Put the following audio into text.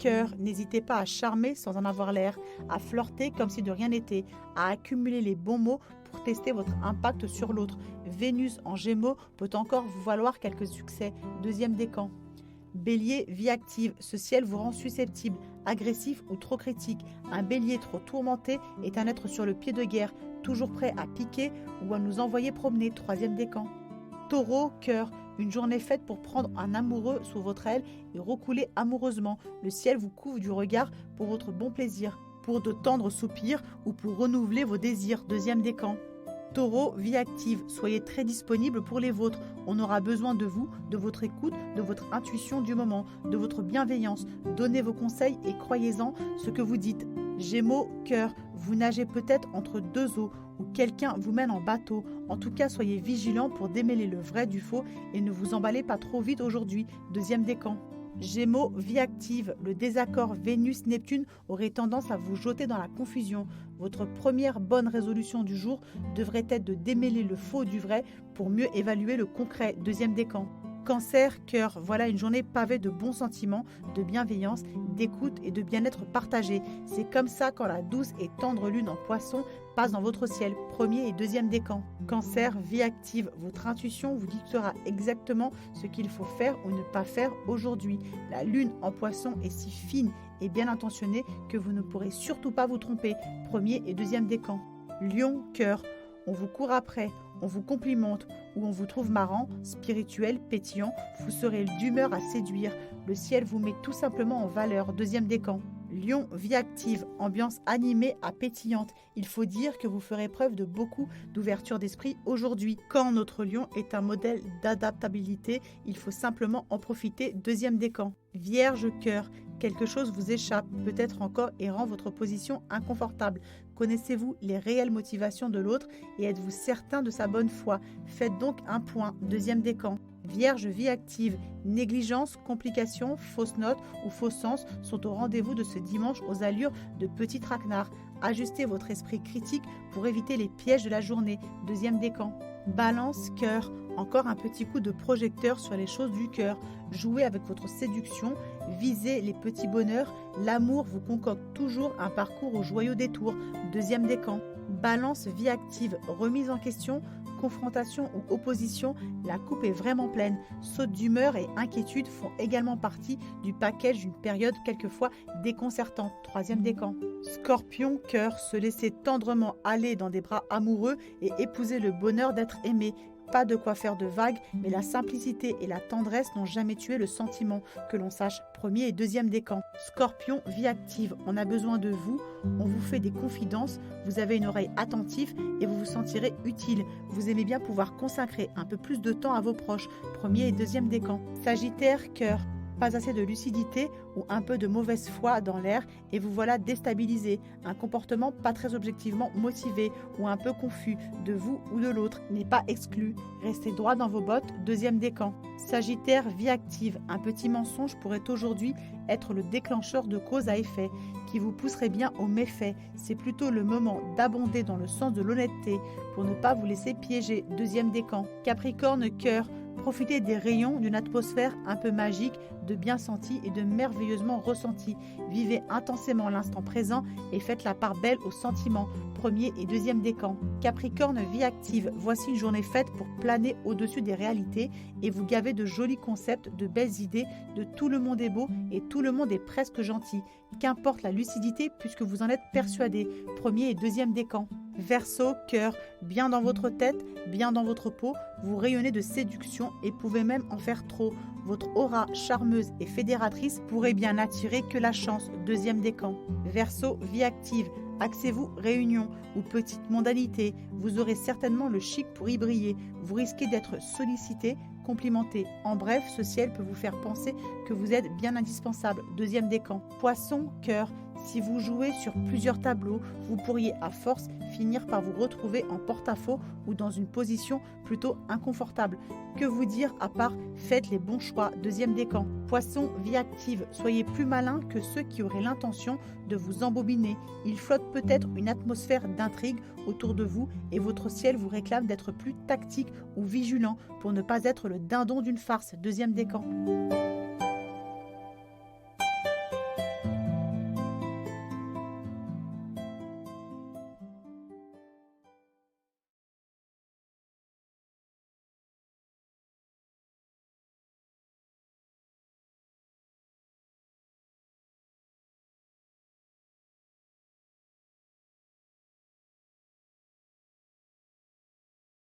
cœur, n'hésitez pas à charmer sans en avoir l'air, à flirter comme si de rien n'était, à accumuler les bons mots pour tester votre impact sur l'autre. Vénus en Gémeaux peut encore vous valoir quelques succès. Deuxième décan. Bélier, vie active, ce ciel vous rend susceptible, agressif ou trop critique. Un bélier trop tourmenté est un être sur le pied de guerre, toujours prêt à piquer ou à nous envoyer promener. Troisième décan. Taureau, cœur, une journée faite pour prendre un amoureux sous votre aile et recouler amoureusement. Le ciel vous couvre du regard pour votre bon plaisir, pour de tendres soupirs ou pour renouveler vos désirs. Deuxième décan. Taureau, vie active, soyez très disponible pour les vôtres. On aura besoin de vous, de votre écoute, de votre intuition du moment, de votre bienveillance. Donnez vos conseils et croyez-en ce que vous dites. Gémeaux, cœur, vous nagez peut-être entre deux eaux ou quelqu'un vous mène en bateau. En tout cas, soyez vigilants pour démêler le vrai du faux et ne vous emballez pas trop vite aujourd'hui. Deuxième décan. Gémeaux, vie active, le désaccord Vénus-Neptune aurait tendance à vous jeter dans la confusion. Votre première bonne résolution du jour devrait être de démêler le faux du vrai pour mieux évaluer le concret. Deuxième décan. Cancer, cœur, voilà une journée pavée de bons sentiments, de bienveillance, d'écoute et de bien-être partagé. C'est comme ça quand la douce et tendre lune en poisson passe dans votre ciel. Premier et deuxième décan. Cancer, vie active, votre intuition vous dictera exactement ce qu'il faut faire ou ne pas faire aujourd'hui. La lune en poisson est si fine et bien intentionnée que vous ne pourrez surtout pas vous tromper. Premier et deuxième décan. Lion, cœur, on vous court après, on vous complimente ou on vous trouve marrant, spirituel, pétillant, vous serez d'humeur à séduire. Le ciel vous met tout simplement en valeur. Deuxième décan. Lion, vie active, ambiance animée à pétillante. Il faut dire que vous ferez preuve de beaucoup d'ouverture d'esprit aujourd'hui. Quand notre lion est un modèle d'adaptabilité, il faut simplement en profiter. Deuxième décan. Vierge, cœur, quelque chose vous échappe, peut-être encore et rend votre position inconfortable. Connaissez-vous les réelles motivations de l'autre et êtes-vous certain de sa bonne foi? Faites donc un point. Deuxième décan. Vierge, vie active, négligence, complications, fausses notes ou faux sens sont au rendez-vous de ce dimanche aux allures de petits traquenards. Ajustez votre esprit critique pour éviter les pièges de la journée. Deuxième décan. Balance, cœur, encore un petit coup de projecteur sur les choses du cœur. Jouez avec votre séduction, visez les petits bonheurs. L'amour vous concocte toujours un parcours au joyeux détour. Deuxième décan. Balance, vie active, remise en question, confrontation ou opposition, la coupe est vraiment pleine. Sautes d'humeur et inquiétude font également partie du package d'une période quelquefois déconcertante. Troisième décan. Scorpion, cœur, se laisser tendrement aller dans des bras amoureux et épouser le bonheur d'être aimé. Pas de quoi faire de vagues, mais la simplicité et la tendresse n'ont jamais tué le sentiment, que l'on sache. Premier et deuxième décan. Scorpion, vie active, on a besoin de vous, on vous fait des confidences, vous avez une oreille attentive et vous vous sentirez utile. Vous aimez bien pouvoir consacrer un peu plus de temps à vos proches. Premier et deuxième décan. Sagittaire, cœur. Pas assez de lucidité ou un peu de mauvaise foi dans l'air et vous voilà déstabilisé. Un comportement pas très objectivement motivé ou un peu confus de vous ou de l'autre n'est pas exclu. Restez droit dans vos bottes. Deuxième décan. Sagittaire, vie active. Un petit mensonge pourrait aujourd'hui être le déclencheur de cause à effet qui vous pousserait bien au méfait. C'est plutôt le moment d'abonder dans le sens de l'honnêteté pour ne pas vous laisser piéger. Deuxième décan. Capricorne, cœur. Profitez des rayons d'une atmosphère un peu magique, de bien senti et de merveilleusement ressenti. Vivez intensément l'instant présent et faites la part belle aux sentiments. Premier et deuxième décan. Capricorne, vie active. Voici une journée faite pour planer au-dessus des réalités et vous gaver de jolis concepts, de belles idées, de tout le monde est beau et tout le monde est presque gentil. Qu'importe la lucidité puisque vous en êtes persuadé. Premier et deuxième décan. Verseau, cœur, bien dans votre tête, bien dans votre peau, vous rayonnez de séduction et pouvez même en faire trop. Votre aura charmeuse et fédératrice pourrait bien n'attirer que la chance. Deuxième décan. Verseau, vie active. Axez-vous réunion ou petite mondanité, vous aurez certainement le chic pour y briller. Vous risquez d'être sollicité, complimenté. En bref, ce ciel peut vous faire penser que vous êtes bien indispensable. Deuxième décan. Poisson, cœur. Si vous jouez sur plusieurs tableaux, vous pourriez à force finir par vous retrouver en porte-à-faux ou dans une position plutôt inconfortable. Que vous dire à part faites les bons choix. Deuxième décan. Poisson, vie active. Soyez plus malin que ceux qui auraient l'intention de vous embobiner. Il flotte peut-être une atmosphère d'intrigue autour de vous et votre ciel vous réclame d'être plus tactique ou vigilant pour ne pas être le dindon d'une farce. Deuxième décan.